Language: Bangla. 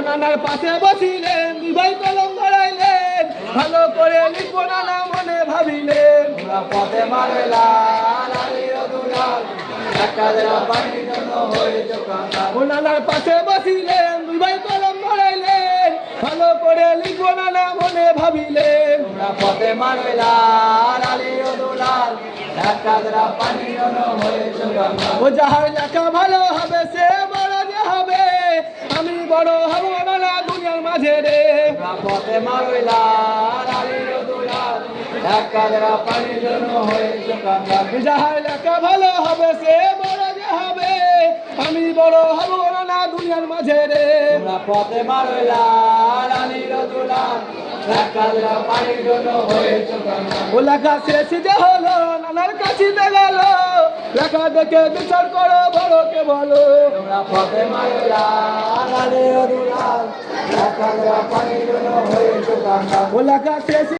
নানার পাশে বসিলেন দুই কলম ধরাইলেন, ভালো করে লিখবো নানা মনে ভাবিলেন। পথে মারলা নানার পাশে বসিলেন দুই কলম ধরাইলেন, ভালো করে লিখবো নানা মনে ভাবিলেন। পথে মারলা ও যাহার লেখা ভালো হবে সে বড় যে হবে, আমি বড় হব নানা দুনিয়ার মাঝে রে। পথে মারলা পানির জন্য হয়েছে কাঙ্গাল। যাহার লেখা ভালো হবে সে বড় যে হবে, আমি বড় হব নানা দুনিয়ার মাঝে রে। পথে মারলা পানির জন্য হয়েছে কাঙ্গাল। ও লেখা শেষ যে হলো নানার কাছিতে গেল, লেখা দেখে বিচার করো বড়কে বলো। পথে মারলা পানির জন্য হয়েছে কাঙ্গাল। ও লেখা শেষ